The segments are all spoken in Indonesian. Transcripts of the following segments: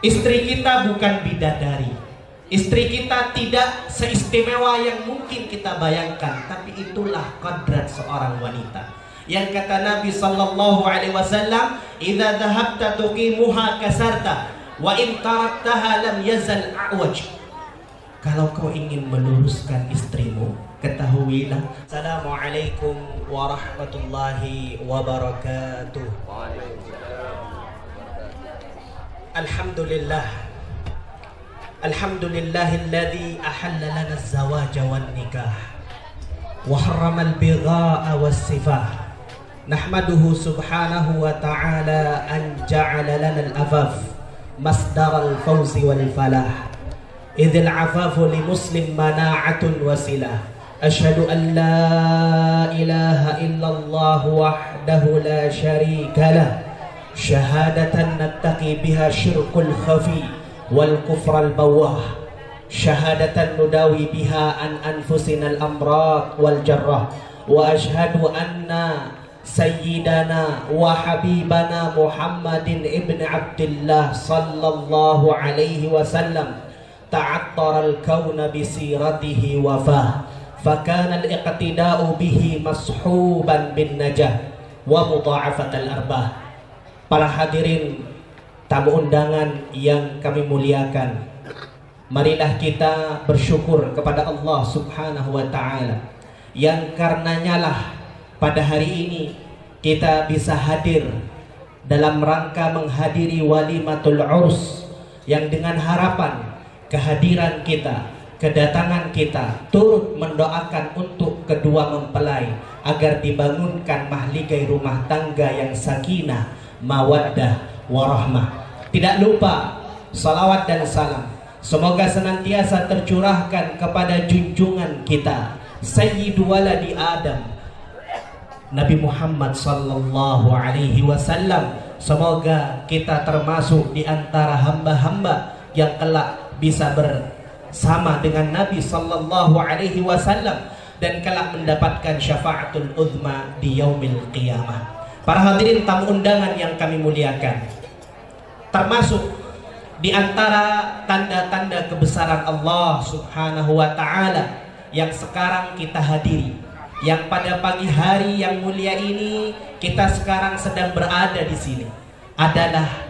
Istri kita bukan bidadari. Istri kita tidak seistimewa yang mungkin kita bayangkan, tapi itulah kodrat seorang wanita. Yang kata Nabi sallallahu alaihi wasallam, "Idza dhahabta tuqimuha kasarta, wa in taraktaha lam yazal a'waj." Kalau kau ingin meluruskan istrimu, ketahuilah. Assalamualaikum warahmatullahi wabarakatuh. Alhamdulillah. Alhamdulillahilladzi ahalla lana az-zawaja wan nikah wa harrama al-bigha'a was-sifah. Nahmaduhu subhanahu wa ta'ala an ja'ala lana al-afaf masdar al-fawzi wal falah. Idzal afafu li muslim mana'atun wasilah. Asyhadu an la ilaha illallah wahdahu la syarika lah. Syahadatan nattaqi biha syirkul khafi wal kufral bawah. Syahadatan nudawi biha an anfusina al-amrad wal jarrah. Wa ashhadu anna sayyidana wa habibana Muhammadin ibn Abdullah sallallahu alaihi wasallam ta'attara al-kauna bisiratihi wafah, fakana al-iqtida'u bihi mashuban bin najah wa mudha'afat al-arbah. Para hadirin tamu undangan yang kami muliakan, marilah kita bersyukur kepada Allah subhanahu wa ta'ala, yang karenanya lah pada hari ini kita bisa hadir dalam rangka menghadiri walimatul urs, yang dengan harapan kehadiran kita, kedatangan kita turut mendoakan untuk kedua mempelai agar dibangunkan mahligai rumah tangga yang sakinah, mawaddah, warahmah. Tidak lupa salawat dan salam semoga senantiasa tercurahkan kepada junjungan kita Sayyidu waladi Adam, Nabi Muhammad sallallahu alaihi wasallam. Semoga kita termasuk di antara hamba-hamba yang kelak bisa bersama dengan Nabi sallallahu alaihi wasallam dan kelak mendapatkan syafaatul uzma di yaumil qiyamah. Para hadirin tamu undangan yang kami muliakan, termasuk di antara tanda-tanda kebesaran Allah subhanahu wa ta'ala yang sekarang kita hadiri, yang pada pagi hari yang mulia ini kita sekarang sedang berada di sini, adalah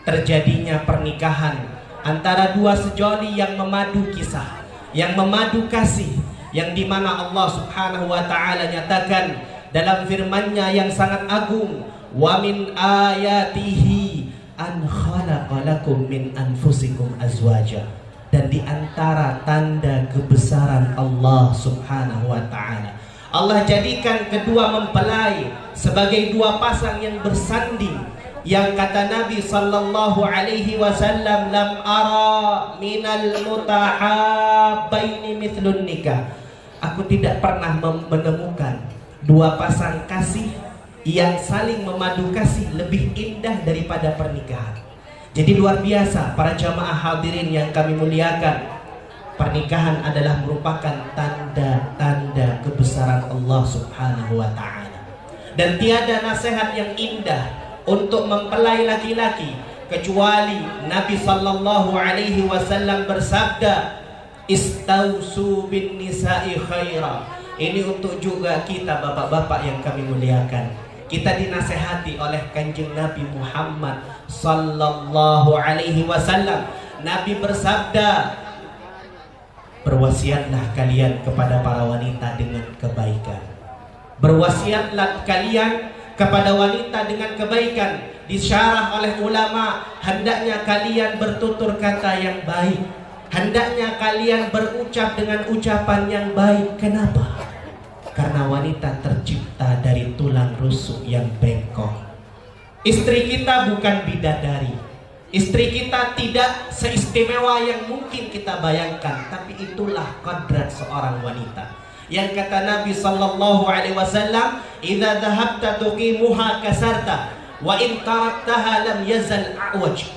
terjadinya pernikahan antara dua sejoli yang memadu kisah, yang memadu kasih, yang dimana Allah subhanahu wa ta'ala nyatakan dalam firman-Nya yang sangat agung, wa min ayatihi an khalaqa lakum min anfusikum azwaja. Dan di antara tanda kebesaran Allah subhanahu wa ta'ala, Allah jadikan kedua mempelai sebagai dua pasang yang bersanding, yang kata Nabi sallallahu alaihi wasallam, lam ara minal mutahabbaini mithlun nikah. Aku tidak pernah menemukan dua pasang kasih yang saling memadu kasih lebih indah daripada pernikahan. Jadi luar biasa para jamaah hadirin yang kami muliakan, pernikahan adalah merupakan tanda-tanda kebesaran Allah subhanahu wa ta'ala. Dan tiada nasihat yang indah untuk mempelai laki-laki kecuali Nabi sallallahu alaihi wasallam bersabda, istausu bin nisa'i khaira. Ini untuk juga kita bapak-bapak yang kami muliakan. Kita dinasehati oleh Kanjeng Nabi Muhammad sallallahu alaihi wasallam. Nabi bersabda, berwasiatlah kalian kepada para wanita dengan kebaikan. Berwasiatlah kalian kepada wanita dengan kebaikan. Disyarah oleh ulama, hendaknya kalian bertutur kata yang baik, hendaknya kalian berucap dengan ucapan yang baik. Kenapa? Karena wanita tercipta dari tulang rusuk yang bengkok. Istri kita bukan bidadari. Istri kita tidak seistimewa yang mungkin kita bayangkan, tapi itulah kodrat seorang wanita. Yang kata Nabi sallallahu alaihi wasallam, "Idza dhahabta tuqimuha kasarta, wa in taraktaha lam yazal a'waj."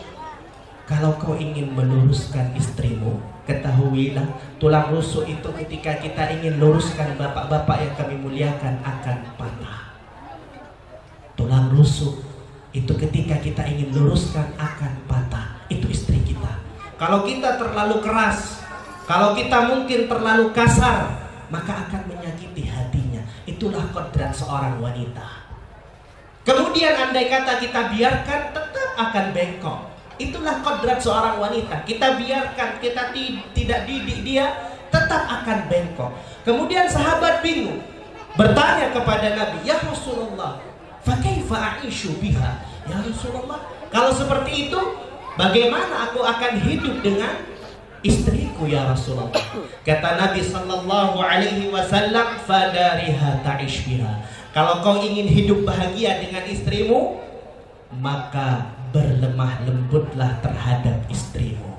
Kalau kau ingin meluruskan istrimu, ketahuilah tulang rusuk itu ketika kita ingin luruskan, bapak-bapak yang kami muliakan, akan patah. Tulang rusuk itu ketika kita ingin luruskan akan patah. Kalau kita terlalu keras, kalau kita mungkin terlalu kasar, maka akan menyakiti hatinya. Itulah kodrat seorang wanita. Kemudian andai kata kita biarkan, tetap akan bengkok. Itulah kodrat seorang wanita. Kita biarkan, kita tidak didik dia, tetap akan bengkok. Kemudian sahabat bingung, bertanya kepada Nabi, "Ya Rasulullah, fa kaifa a'ishu biha?" Ya Rasulullah, kalau seperti itu, bagaimana aku akan hidup dengan istriku ya Rasulullah? Kata Nabi sallallahu alaihi wasallam, "Fadariha ta'ish biha." Kalau kau ingin hidup bahagia dengan istrimu, maka berlemah lembutlah terhadap istrimu.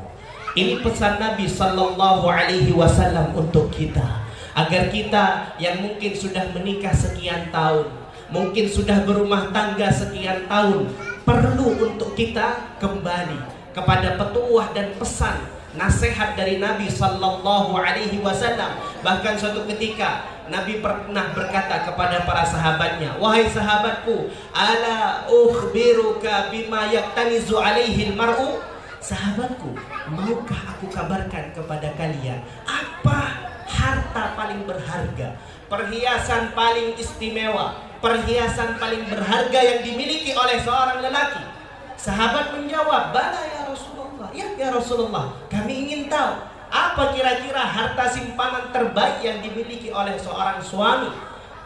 Ini pesan Nabi sallallahu alaihi wasallam untuk kita, agar kita yang mungkin sudah menikah sekian tahun, mungkin sudah berumah tangga sekian tahun, perlu untuk kita kembali kepada petuah dan pesan nasihat dari Nabi sallallahu alaihi wasallam. Bahkan suatu ketika Nabi pernah berkata kepada para sahabatnya, "Wahai sahabatku, ala ukhbiruka bima yaktanizu alaihi al-mar'u?" Sahabatku, maukah aku kabarkan kepada kalian apa harta paling berharga, perhiasan paling istimewa, perhiasan paling berharga yang dimiliki oleh seorang lelaki? Sahabat menjawab, "Bala ya Rasulullah." Ya Rasulullah, kami ingin tahu apa kira-kira harta simpanan terbaik yang dimiliki oleh seorang suami?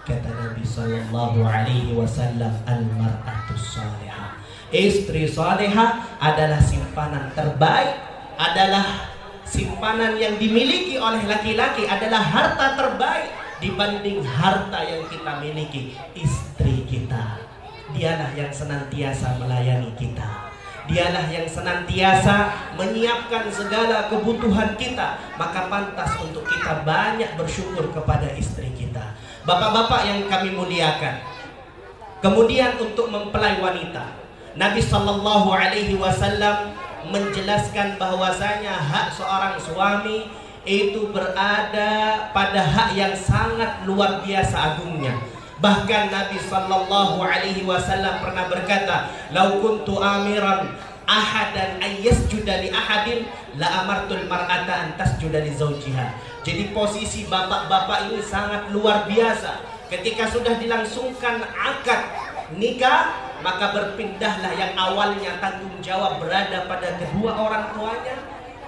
Kata Nabi sallallahu alaihi wasallam, "Al-mar'atus salihah." Istri salihah adalah simpanan terbaik, adalah simpanan yang dimiliki oleh laki-laki, adalah harta terbaik dibanding harta yang kita miliki. Istri kita, dialah yang senantiasa melayani kita, dialah yang senantiasa menyiapkan segala kebutuhan kita. Maka pantas untuk kita banyak bersyukur kepada istri kita. Bapak-bapak yang kami muliakan, kemudian untuk mempelai wanita, Nabi sallallahu alaihi wasallam menjelaskan bahwasanya hak seorang suami itu berada pada hak yang sangat luar biasa agungnya. Bahkan Nabi sallallahu alaihi wasallam pernah berkata, "Lau kuntu amiran ahadan ayyasjuda li ahadin la amartul mar'ata an tasjuda li zawjiha." Jadi posisi bapak-bapak ini sangat luar biasa. Ketika sudah dilangsungkan akad nikah, maka berpindahlah yang awalnya tanggung jawab berada pada kedua orang tuanya,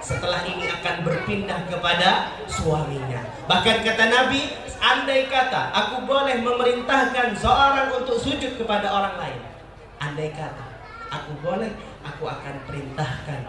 setelah ini akan berpindah kepada suaminya. Bahkan kata Nabi, andai kata aku boleh memerintahkan seorang untuk sujud kepada orang lain, andai kata aku boleh, aku akan perintahkan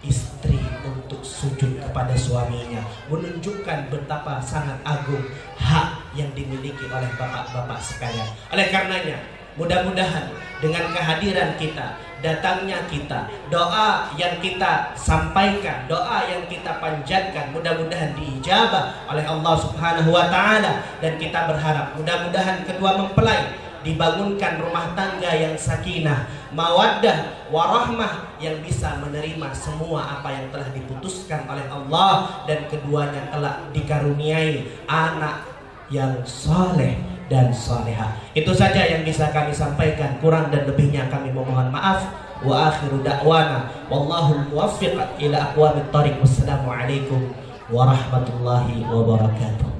istri untuk sujud kepada suaminya. Menunjukkan betapa sangat agung hak yang dimiliki oleh bapak-bapak sekalian. Oleh karenanya, mudah-mudahan dengan kehadiran kita, datangnya kita, doa yang kita sampaikan, doa yang kita panjatkan, mudah-mudahan diijabah oleh Allah Subhanahu wa Ta'ala. Dan kita berharap mudah-mudahan kedua mempelai dibangunkan rumah tangga yang sakinah, mawaddah, warahmah, yang bisa menerima semua apa yang telah diputuskan oleh Allah, dan keduanya telah dikaruniai anak yang saleh dan salihah. Itu saja yang bisa kami sampaikan, kurang dan lebihnya kami memohon maaf. Wa akhiru da'wana wallahu muwaffiq ila aqwamit thariq. Wassalamu alaikum warahmatullahi wabarakatuh.